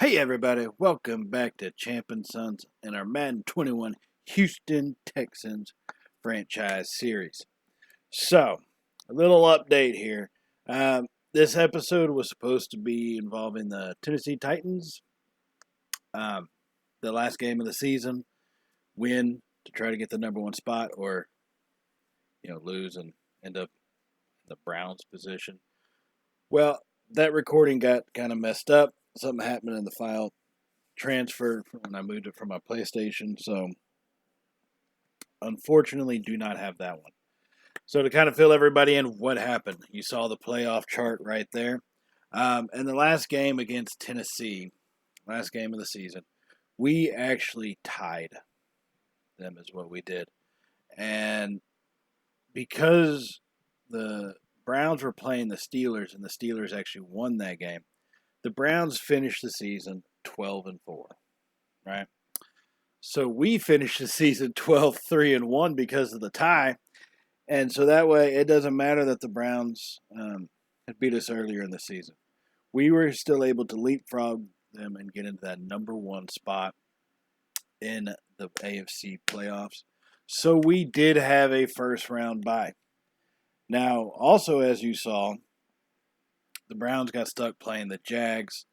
Hey everybody, welcome back to Champ and Sons in our Madden 21 Houston Texans Franchise series. So, a little update here. This episode was supposed to be involving the Tennessee Titans. The last game of the season, win to try to get the number one spot, or lose and end up in the Browns position. Well, that recording got kind of messed up. Something happened in the file transfer when I moved it from my PlayStation, so unfortunately do not have that one. So to kind of fill everybody in what happened, you saw the playoff chart right there. And the last game against Tennessee, last game of the season, we actually tied them is what we did. And because the Browns were playing the Steelers and the Steelers actually won that game, the Browns finished the season 12-4, right? So we finished the season 12-3-1 because of the tie. And so that way it doesn't matter that the Browns had beat us earlier in the season. We were still able to leapfrog them and get into that number one spot in the AFC playoffs. So we did have a first round bye. Now, also as you saw, the Browns got stuck playing the Jags,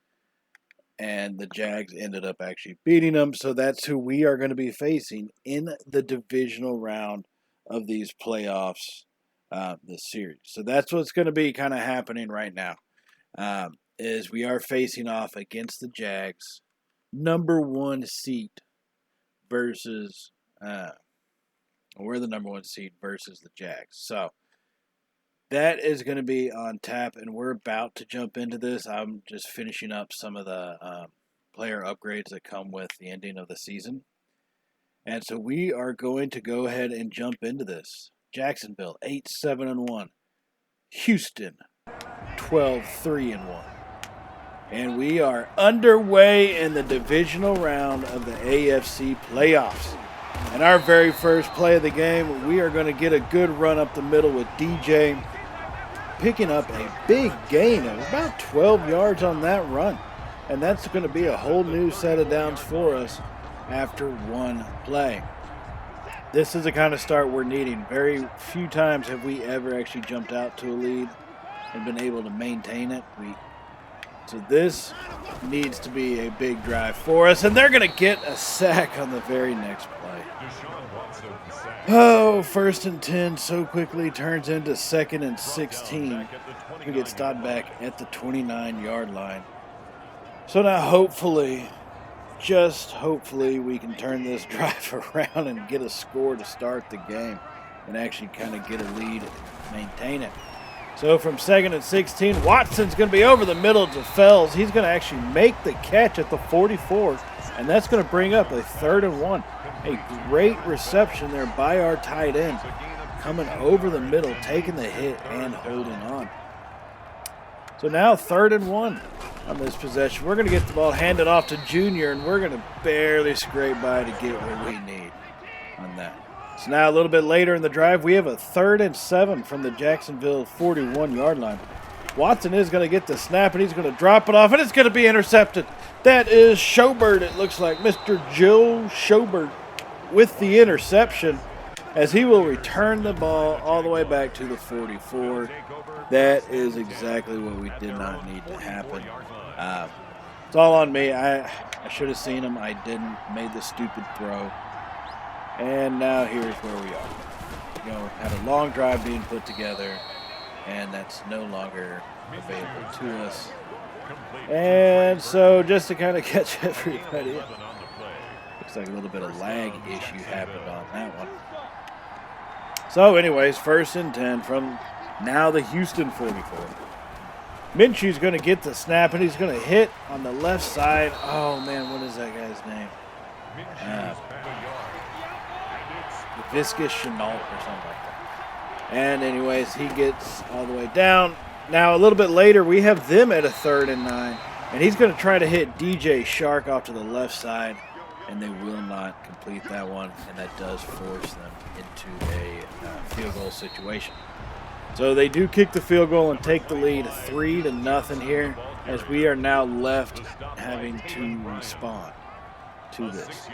and the Jags ended up actually beating them. So that's who we are going to be facing in the divisional round of these playoffs this series. So that's what's going to be kind of happening right now, is we are facing off against the Jags, number one seed versus, we're the number one seed versus the Jags. So that is going to be on tap, and we're about to jump into this. I'm just finishing up some of the player upgrades that come with the ending of the season. And so we are going to go ahead and jump into this. Jacksonville, 8-7-1. Houston, 12-3-1. And we are underway in the divisional round of the AFC playoffs. And our very first play of the game, we are going to get a good run up the middle with DJ picking up a big gain of about 12 yards on that run. And that's going to be a whole new set of downs for us after one play. This is the kind of start we're needing. Very few times have we ever actually jumped out to a lead and been able to maintain it. So this needs to be a big drive for us, and they're going to get a sack on the very next play. Oh, 1st and 10 so quickly turns into 2nd and 16. We get stopped back at the 29-yard line. So now hopefully, just hopefully, we can turn this drive around and get a score to start the game and actually kind of get a lead and maintain it. So from 2nd and 16, Watson's going to be over the middle to Fells. He's going to actually make the catch at the 44, and that's going to bring up a 3rd and 1. A great reception there by our tight end, coming over the middle, taking the hit and holding on. So now 3rd and 1 on this possession. We're going to get the ball handed off to Junior, and we're going to barely scrape by to get what we need on that. So now a little bit later in the drive, we have a 3rd and 7 from the Jacksonville 41-yard line. Watson is going to get the snap, and he's going to drop it off, and it's going to be intercepted. That is Schobert, it looks like. Mr. Joe Schobert with the interception, as he will return the ball all the way back to the 44. That is exactly what we did not need to happen. It's all on me. I should have seen him. I didn't. Made the stupid throw. And now here's where we are. Had a long drive being put together, and that's no longer available to us. And so just to kind of catch everybody up, looks like a little bit of lag issue happened on that one. So anyways, 1st and 10 from now the Houston 44. Minshew's going to get the snap, and he's going to hit on the left side. Oh, man, what is that guy's name? Viscous Chenault or something like that. And anyways, he gets all the way down. Now, a little bit later, we have them at a 3rd and 9. And he's going to try to hit DJ Shark off to the left side. And they will not complete that one. And that does force them into a field goal situation. So they do kick the field goal and take the lead 3-0 here. as we are now left having to respond to this.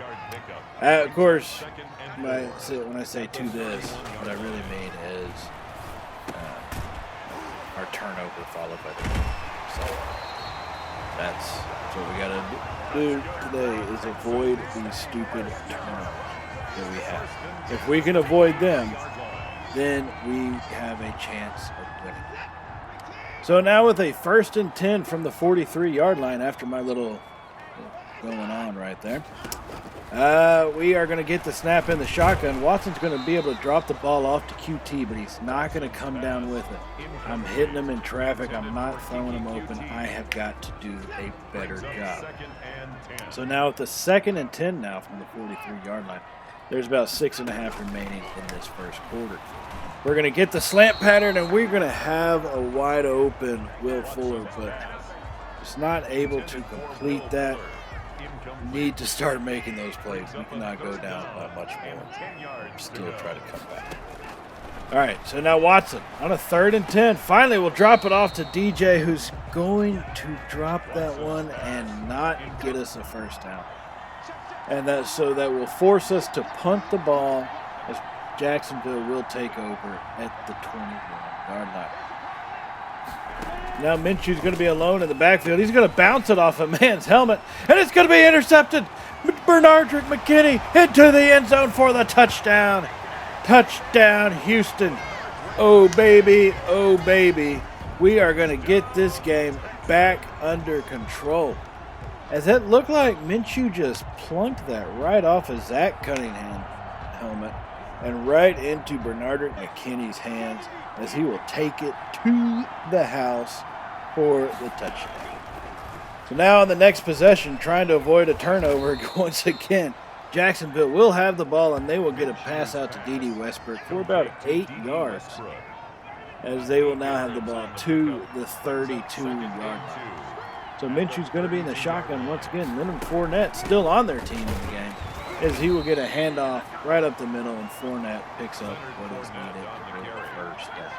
Of course, when I say to this, what I really mean is our turnover followed by the goal. So that's what we got to do today, is avoid these stupid turnovers that we have. If we can avoid them, then we have a chance of winning. So now with a 1st and 10 from the 43-yard line after my little going on right there, we are going to get the snap in the shotgun. Watson's going to be able to drop the ball off to QT, but he's not going to come down with it. I'm hitting him in traffic. I'm not throwing him open. I have got to do a better job. So now with the 2nd and 10 now from the 43-yard line, there's about 6.5 remaining in this first quarter. We're going to get the slant pattern, and we're going to have a wide open Will Fuller, but just not able to complete that. Need to start making those plays. We cannot go down by much more. Still try to come back. All right, so now Watson on a 3rd and 10. Finally, we'll drop it off to DJ, who's going to drop that one and not get us a first down. And that will force us to punt the ball, as Jacksonville will take over at the 21-yard line. Now Minshew's going to be alone in the backfield. He's going to bounce it off a man's helmet, and it's going to be intercepted. Bernardrick McKinney into the end zone for the touchdown. Touchdown, Houston. Oh, baby. Oh, baby. We are going to get this game back under control. As it looked like Minshew just plunked that right off of Zach Cunningham's helmet and right into Bernardrick McKinney's hands, as he will take it to the house for the touchdown. So now on the next possession, trying to avoid a turnover once again, Jacksonville will have the ball, and they will get a pass out to D.D. Westbrook for about 8 yards, as they will now have the ball to the 32-yard line. So Minshew's going to be in the shotgun once again. Leonard Fournette still on their team in the game, as he will get a handoff right up the middle, and Fournette picks up what is needed to bring the first down.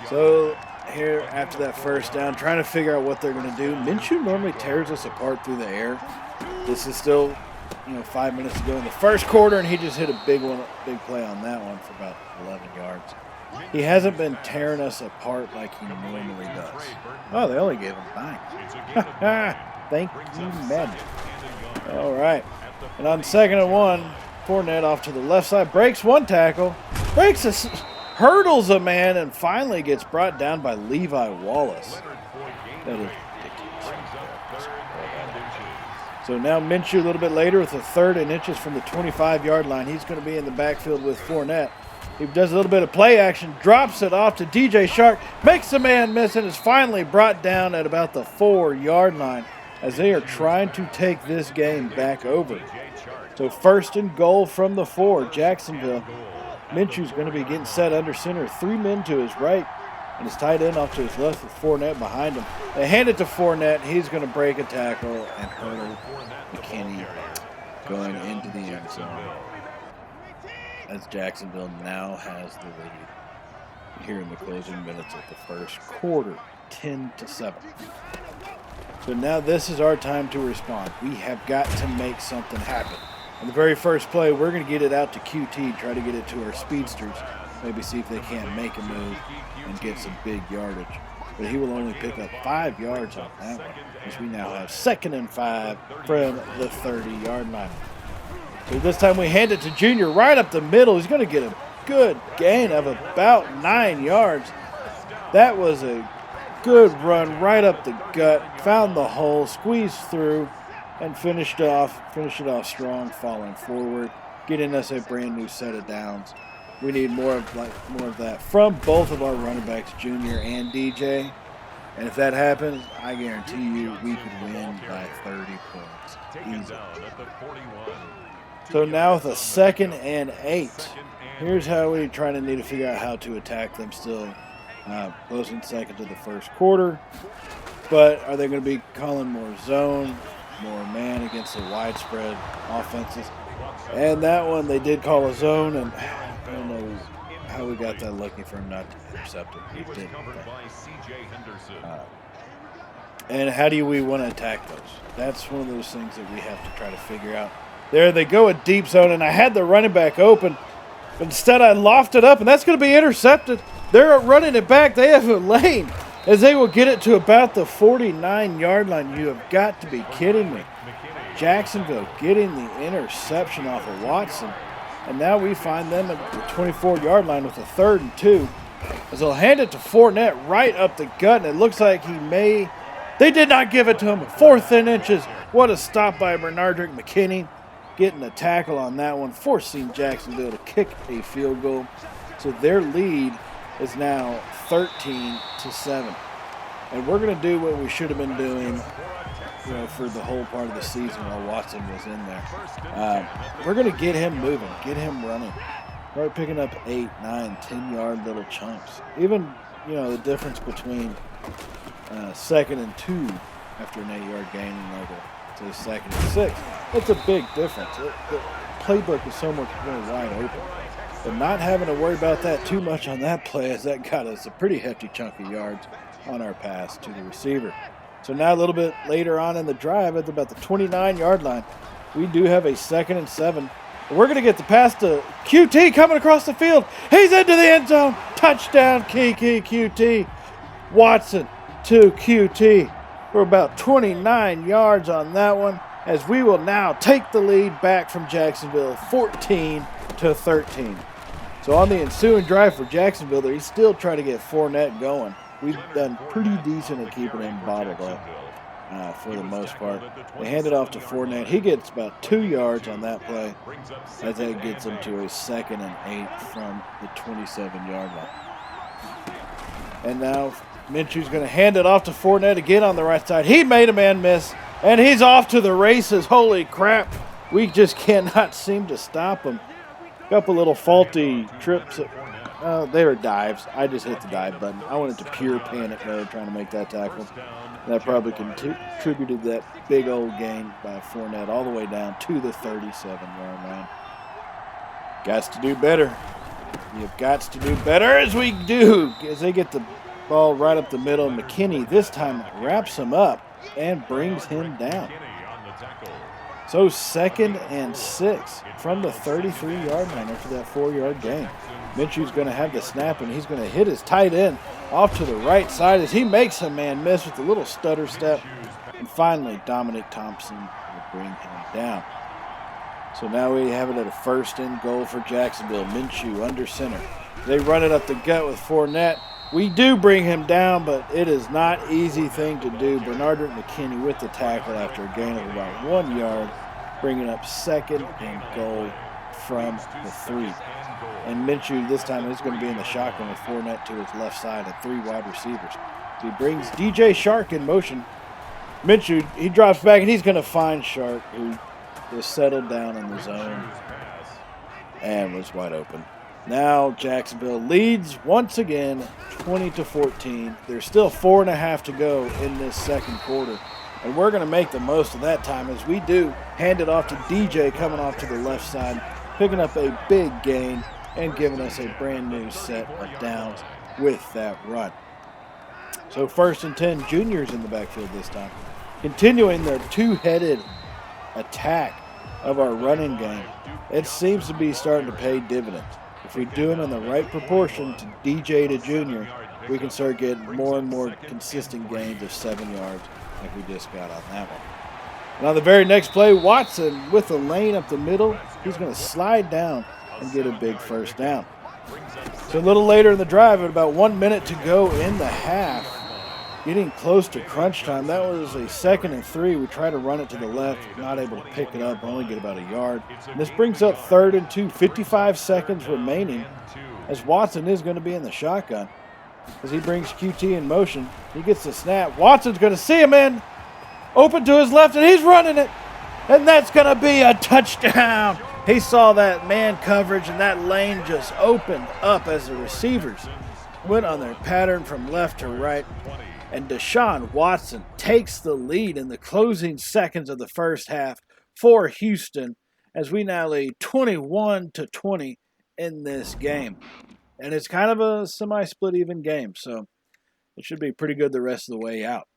So here, after that first down, trying to figure out what they're going to do. Minshew normally tears us apart through the air. This is still, 5 minutes to go in the first quarter, and he just hit a big play on that one for about 11 yards. He hasn't been tearing us apart like he normally does. Oh, they only gave him 9. Thank you, Madden. All right. And on 2nd and 1, Fournette off to the left side, breaks one tackle, hurdles a man, and finally gets brought down by Levi Wallace. That is ridiculous. So now Minshew a little bit later with a 3rd and inches from the 25-yard line. He's going to be in the backfield with Fournette. He does a little bit of play action, drops it off to DJ Shark, makes the man miss, and is finally brought down at about the 4-yard line, as they are trying to take this game back over. So 1st and goal from the 4, Jacksonville. Minshew's going to be getting set under center. 3 men to his right, and his tight end off to his left with Fournette behind him. They hand it to Fournette. He's going to break a tackle and hurdle McKinney going into the end zone, as Jacksonville now has the lead here in the closing minutes of the first quarter, 10-7. So now this is our time to respond. We have got to make something happen. On the very first play, we're going to get it out to QT, try to get it to our speedsters, maybe see if they can't make a move and get some big yardage. But he will only pick up 5 yards on that one, as we now have 2nd and 5 from the 30-yard line. So this time we hand it to Junior right up the middle. He's going to get a good gain of about 9 yards. That was a good run right up the gut, found the hole, squeezed through, and finished it off strong, falling forward, getting us a brand new set of downs. We need more of that from both of our running backs, Junior and DJ. And if that happens, I guarantee you we could win by 30 points. Easy. So now with a 2nd and 8, here's how we need to figure out how to attack them still. Closing second to the first quarter. But are they going to be calling more zone, more man against the widespread offenses? And that one they did call a zone, and I don't know how we got that lucky for him not to intercept it. He didn't. And how do we want to attack those? That's one of those things that we have to try to figure out. There they go, a deep zone, and I had the running back open, but instead I lofted up, and that's going to be intercepted. They're running it back. They have a lane as they will get it to about the 49-yard line. You have got to be kidding me. Jacksonville getting the interception off of Watson. And now we find them at the 24-yard line with a 3rd and 2. As they'll hand it to Fournette right up the gut, and it looks like he may. They did not give it to him. 4th and inches. What a stop by Bernardrick McKinney. Getting a tackle on that one, forcing Jacksonville to kick a field goal. So their lead is now 13-7. And we're going to do what we should have been doing, for the whole part of the season while Watson was in there. We're going to get him moving, get him running. Start picking up 8, 9, 10-yard little chunks. Even, the difference between 2nd and 2 after an 8-yard gain and like a 2nd and 6. That's a big difference. The playbook is so much more wide open. But not having to worry about that too much on that play, as that got us a pretty hefty chunk of yards on our pass to the receiver. So now a little bit later on in the drive, at about the 29-yard line, we do have a 2nd and 7. We're going to get the pass to QT coming across the field. He's into the end zone. Touchdown, Kiki QT. Watson to QT for about 29 yards on that one, as we will now take the lead back from Jacksonville, 14-13. So on the ensuing drive for Jacksonville, they're still trying to get Fournette going. We've done pretty decent at keeping him bottled up for the most part. They hand it off to Fournette. He gets about 2 yards on that play, as that gets him to a 2nd and 8 from the 27-yard line. And now Minshew's going to hand it off to Fournette again on the right side. He made a man miss, and he's off to the races. Holy crap. We just cannot seem to stop him. A couple little faulty trips. They were dives. I just hit the dive button. I went into pure panic mode trying to make that tackle. That probably contributed to that big old gain by Fournette all the way down to the 37-yard line. Got to do better. You've got to do better, as we do, as they get the ball right up the middle. McKinney this time wraps him up and brings him down. So 2nd and 6 from the 33-yard line after that 4-yard gain. Minshew's going to have the snap, and he's going to hit his tight end off to the right side as he makes a man miss with a little stutter step. And finally, Dominic Thompson will bring him down. So now we have it at a 1st and goal for Jacksonville. Minshew under center. They run it up the gut with Fournette. We do bring him down, but it is not an easy thing to do. Bernardrick McKinney with the tackle after a gain of about 1 yard, bringing up 2nd and goal from the 3. And Minshew this time is going to be in the shotgun with Fournette to his left side and 3 wide receivers. So he brings DJ Shark in motion. Minshew, he drops back, and he's going to find Shark, who is settled down in the zone and was wide open. Now Jacksonville leads once again, 20-14. There's still 4.5 to go in this 2nd quarter. And we're going to make the most of that time, as we do hand it off to DJ coming off to the left side, picking up a big gain and giving us a brand new set of downs with that run. So 1st and 10, Junior's in the backfield this time. Continuing the two-headed attack of our running game, it seems to be starting to pay dividends. If we do them in the right proportion to DJ to Junior, we can start getting more and more consistent gains of 7 yards like we just got on that one. And on the very next play, Watson with a lane up the middle, he's going to slide down and get a big 1st down. So a little later in the drive, at about 1 minute to go in the half, getting close to crunch time. That was a 2nd and 3. We try to run it to the left, not able to pick it up, only get about a yard. And this brings up 3rd and 2, 55 seconds remaining, as Watson is going to be in the shotgun. As he brings QT in motion, he gets the snap. Watson's going to see him in, open to his left, and he's running it. And that's going to be a touchdown. He saw that man coverage, and that lane just opened up as the receivers went on their pattern from left to right. And Deshaun Watson takes the lead in the closing seconds of the first half for Houston, as we now lead 21-20 in this game. And it's kind of a semi-split even game, so it should be pretty good the rest of the way out.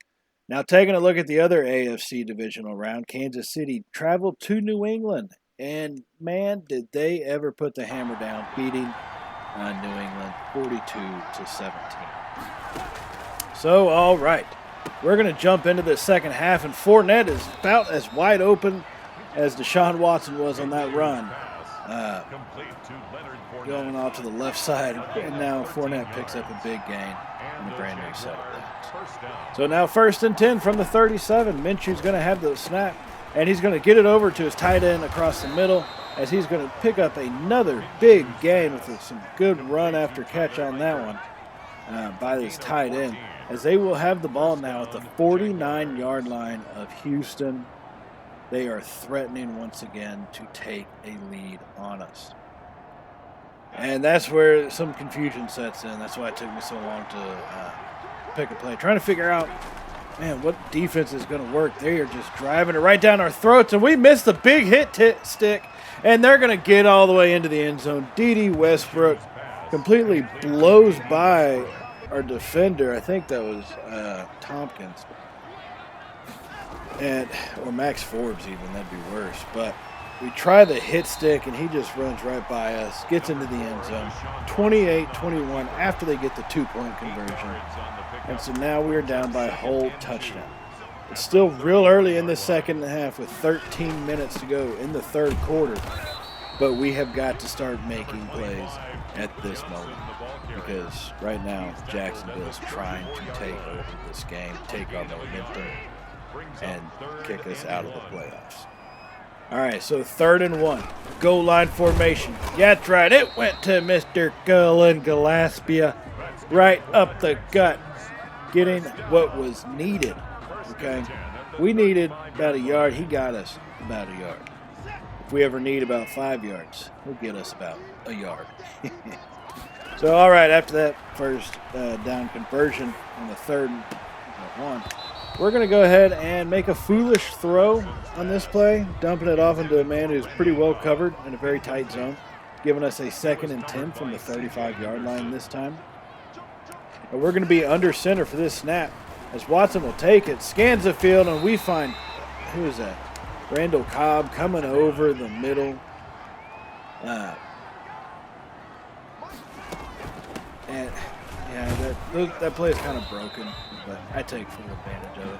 Now, taking a look at the other AFC divisional round, Kansas City traveled to New England. And, man, did they ever put the hammer down, beating New England 42-17. So, all right, we're going to jump into the second half, and Fournette is about as wide open as Deshaun Watson was on that run. Going off to the left side, and now Fournette picks up a big gain and a brand new set of downs. So now 1st and 10 from the 37. Minshew's going to have the snap, and he's going to get it over to his tight end across the middle as he's going to pick up another big gain with some good run after catch on that one by this tight end, as they will have the ball now at the 49-yard line of Houston. They are threatening once again to take a lead on us. And that's where some confusion sets in. That's why it took me so long to pick a play. Trying to figure out, man, what defense is going to work. They are just driving it right down our throats, and we missed the big hit stick, and they're going to get all the way into the end zone. D.D. Westbrook completely blows by our defender. I think that was Tompkins. Or Max Forbes even, that'd be worse. But we try the hit stick, and he just runs right by us, gets into the end zone, 28-21 after they get the 2-point conversion. And so now we're down by a whole touchdown. It's still real early in the second half with 13 minutes to go in the third quarter. But we have got to start making plays at this moment, because right now Jacksonville is trying to take over this game, take our momentum, and kick us out of the playoffs. All right, so 3rd and 1. Goal line formation. Yeah, that's right. It went to Mr. Cullen Gillespie right up the gut, getting what was needed. Okay, we needed about a yard. He got us about a yard. If we ever need about 5 yards, he'll get us about a yard. So, all right, after that first down conversion on the 3rd and 1, we're going to go ahead and make a foolish throw on this play, dumping it off into a man who's pretty well covered in a very tight zone, giving us a 2nd and 10 from the 35-yard line this time. And we're going to be under center for this snap, as Watson will take it, scans the field, and we find, who is that? Randall Cobb coming over the middle. And yeah, that play is kind of broken, but I take full advantage of it.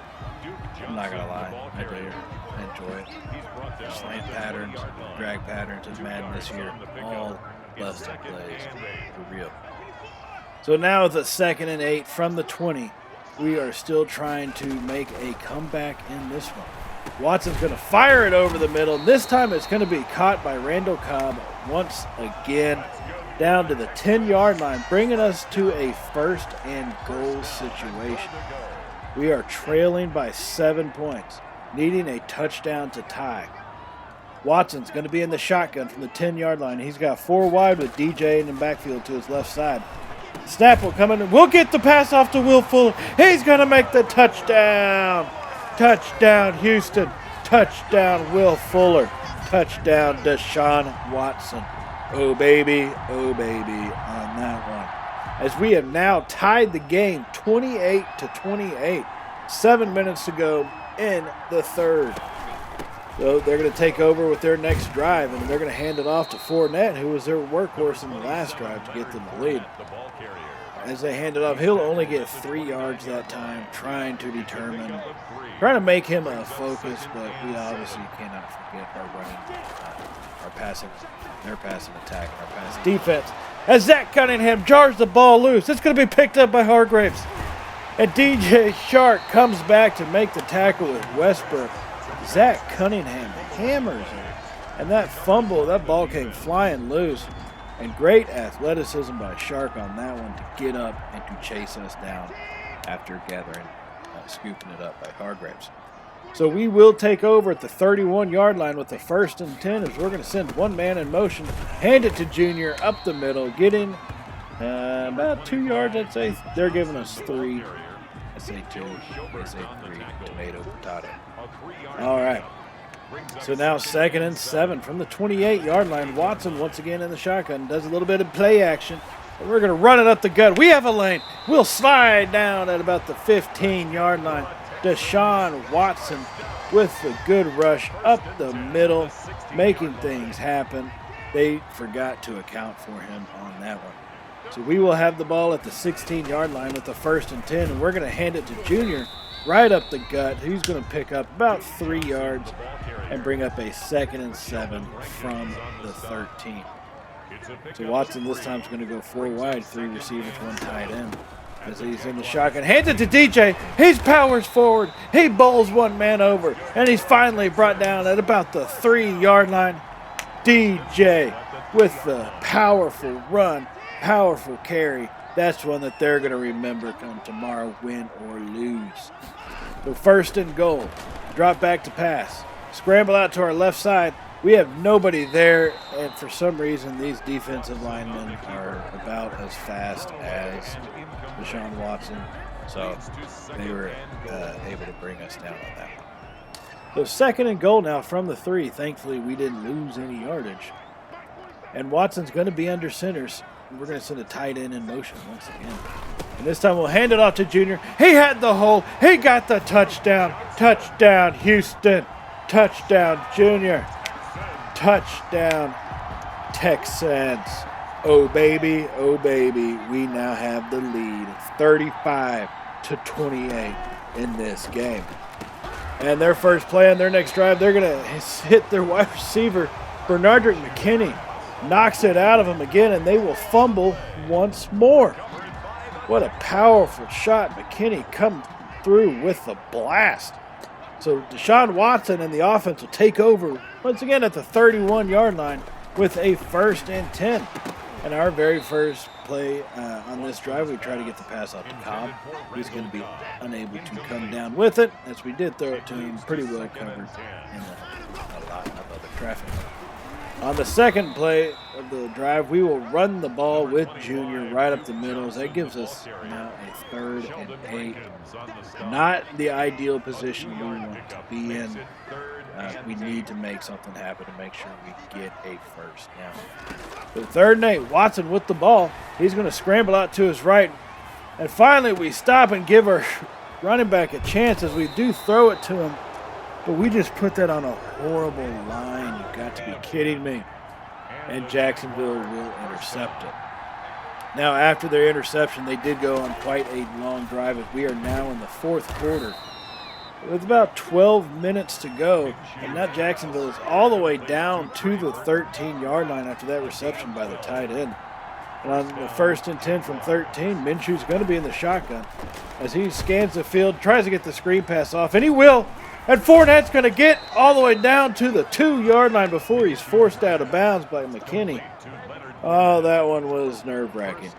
I'm not gonna lie, I do. I enjoy it. Slant patterns, drag patterns in Madden this year, all busted plays for real. So now it's a 2nd and 8 from the 20. We are still trying to make a comeback in this one. Watson's going to fire it over the middle. This time it's going to be caught by Randall Cobb once again down to the 10-yard line, bringing us to a 1st and goal situation. We are trailing by 7 points, needing a touchdown to tie. Watson's going to be in the shotgun from the 10-yard line. He's got 4 wide with DJ in the backfield to his left side. Snap will come in, and we'll get the pass off to Will Fuller. He's going to make the touchdown. Touchdown, Houston. Touchdown, Will Fuller. Touchdown, Deshaun Watson. Oh, baby, on that one. As we have now tied the game 28-28. 7 minutes to go in the third. So they're going to take over with their next drive, and they're going to hand it off to Fournette, who was their workhorse in the last drive to get them the lead. As they hand it off, he'll only get 3 yards that time, trying to make him a focus, but we obviously cannot forget our running, their passing attack, and our passing defense. As Zach Cunningham jars the ball loose, it's going to be picked up by Hargraves. And DJ Shark comes back to make the tackle with Westbrook. Zach Cunningham hammers him. And that fumble, that ball came flying loose. And great athleticism by Shark on that one to get up and to chase us down after scooping it up by Hargraves. So we will take over at the 31-yard line with the 1st and 10 as we're going to send one man in motion, hand it to Junior up the middle, getting about 2 yards, I'd say. They're giving us 3. I say 2. They say 3. Tomato, potato. All right. So now 2nd and 7 from the 28-yard line. Watson once again in the shotgun. Does a little bit of play action We're going to run it up the gut. We have a lane. We'll slide down at about the 15-yard line. Deshaun Watson with the good rush up the middle, making things happen. They forgot to account for him on that one. So we will have the ball at the 16-yard line with the 1st and 10, and we're going to hand it to Junior right up the gut. He's going to pick up about 3 yards and bring up a 2nd and 7 from the 13. So Watson this time is going to go 4 wide, 3 receivers, 1 tight end. As he's in the shotgun, hands it to DJ. He powers forward. He bowls 1 man over, and he's finally brought down at about the 3-yard line. DJ with the powerful run, powerful carry. That's one that they're going to remember come tomorrow, win or lose. So 1st and goal. Drop back to pass. Scramble out to our left side. We have nobody there, and for some reason, these defensive linemen are about as fast as Deshaun Watson, so they were able to bring us down on that one. So 2nd and goal now from the 3. Thankfully, we didn't lose any yardage. And Watson's going to be under centers. We're going to send a tight end in motion once again. And this time we'll hand it off to Junior. He had the hole. He got the touchdown. Touchdown, Houston. Touchdown, Junior. Touchdown, Texans. Oh, baby, we now have the lead, 35-28 in this game. And their first play on their next drive, they're going to hit their wide receiver, Bernardrick McKinney. Knocks it out of him again, and they will fumble once more. What a powerful shot. McKinney come through with the blast. So Deshaun Watson and the offense will take over once again at the 31-yard line with a 1st and 10. And our very first play on this drive, we try to get the pass off to Cobb. He's going to be unable to come down with it, as we did throw it to him pretty well covered in a lot of other traffic. On the 2nd play of the drive, we will run the ball with Junior right up the middle. That gives us now a 3rd and 8. Not the ideal position we want to be in. We need to make something happen to make sure we get a 1st down. So 3rd and 8, Watson with the ball. He's going to scramble out to his right. And finally, we stop and give our running back a chance as we do throw it to him. But we just put that on a horrible line. You've got to be kidding me. And Jacksonville will intercept it. Now, after their interception, they did go on quite a long drive as we are now in the 4th quarter. With about 12 minutes to go, and now Jacksonville is all the way down to the 13-yard line after that reception by the tight end. And on the 1st and 10 from 13, Minshew's going to be in the shotgun as he scans the field, tries to get the screen pass off, and he will. And Fournette's going to get all the way down to the 2-yard line before he's forced out of bounds by McKinney. Oh, that one was nerve-wracking.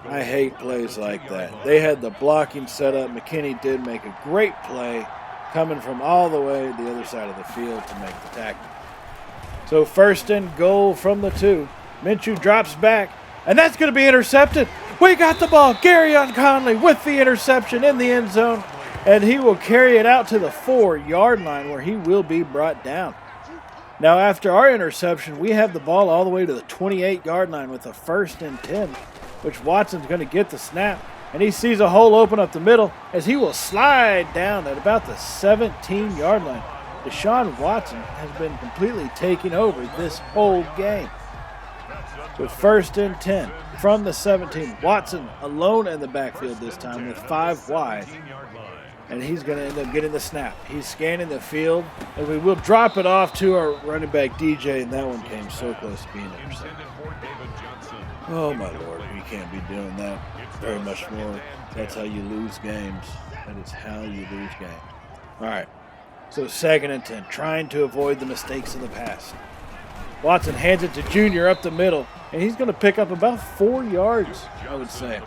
I hate plays like that. They had the blocking set up. McKinney did make a great play coming from all the way the other side of the field to make the tackle. So 1st and goal from the 2. Minshew drops back, and that's going to be intercepted. We got the ball. Garyon Conley with the interception in the end zone. And he will carry it out to the 4-yard line where he will be brought down. Now, after our interception, we have the ball all the way to the 28-yard line with a 1st and 10, which Watson's going to get the snap. And he sees a hole open up the middle as he will slide down at about the 17-yard line. Deshaun Watson has been completely taking over this whole game. With 1st and 10 from the 17. Watson alone in the backfield this time with 5 wide. And he's going to end up getting the snap. He's scanning the field, and we will drop it off to our running back, DJ, and that one came so close to being intercepted. Oh, my Lord, we can't be doing that very much more. That's how you lose games. That is how you lose games. All right, so 2nd and 10, trying to avoid the mistakes of the past. Watson hands it to Junior up the middle, and he's going to pick up about 4 yards, I would say,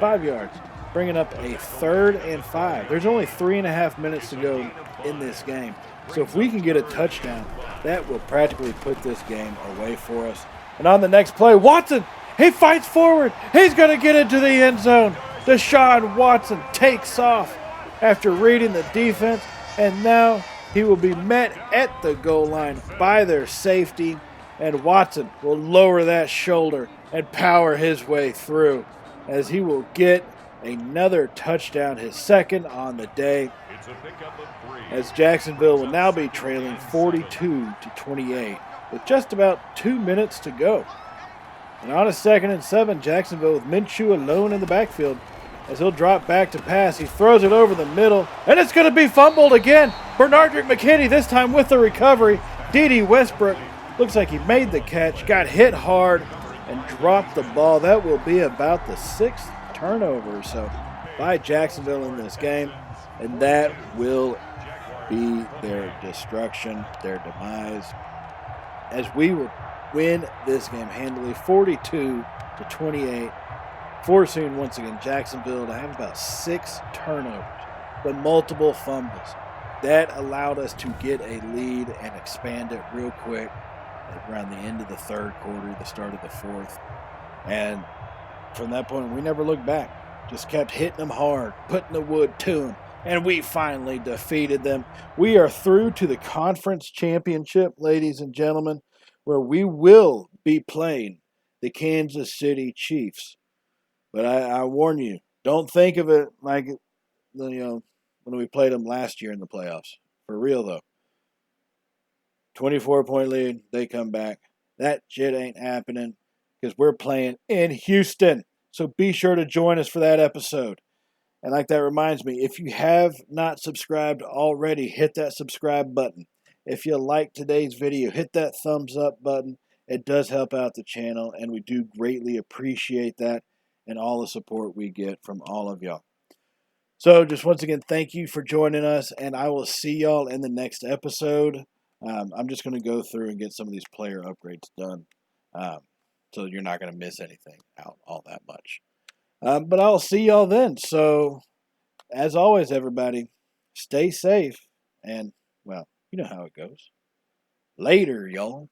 5 yards. Bringing up a 3rd and 5. There's only 3.5 minutes to go in this game. So if we can get a touchdown, that will practically put this game away for us. And on the next play, Watson, he fights forward. He's going to get into the end zone. Deshaun Watson takes off after reading the defense, and now he will be met at the goal line by their safety, and Watson will lower that shoulder and power his way through as he will get another touchdown, his second on the day, as Jacksonville will now be trailing 42-28 with just about 2 minutes to go. And on a 2nd and 7, Jacksonville with Minshew alone in the backfield as he'll drop back to pass. He throws it over the middle, and it's going to be fumbled again. Bernardrick McKinney this time with the recovery. D.D. Westbrook looks like he made the catch, got hit hard, and dropped the ball. That will be about the 6th turnover or so by Jacksonville in this game, and that will be their destruction, their demise, as we will win this game handily 42-28, forcing once again Jacksonville to have about 6 turnovers, but multiple fumbles. That allowed us to get a lead and expand it real quick around the end of the 3rd quarter, the start of the 4th. And from that point, we never looked back. Just kept hitting them hard, putting the wood to them, and we finally defeated them. We are through to the conference championship, ladies and gentlemen, where we will be playing the Kansas City Chiefs. But I warn you, don't think of it like, when we played them last year in the playoffs. For real, though. 24-point lead, they come back. That shit ain't happening because we're playing in Houston. So be sure to join us for that episode. And like that reminds me, if you have not subscribed already, hit that subscribe button. If you like today's video, hit that thumbs up button. It does help out the channel, and we do greatly appreciate that and all the support we get from all of y'all. So just once again, thank you for joining us, and I will see y'all in the next episode. I'm just going to go through and get some of these player upgrades done, so you're not going to miss anything out all that much. But I'll see y'all then. So, as always, everybody, stay safe, and, well, you know how it goes. Later, y'all.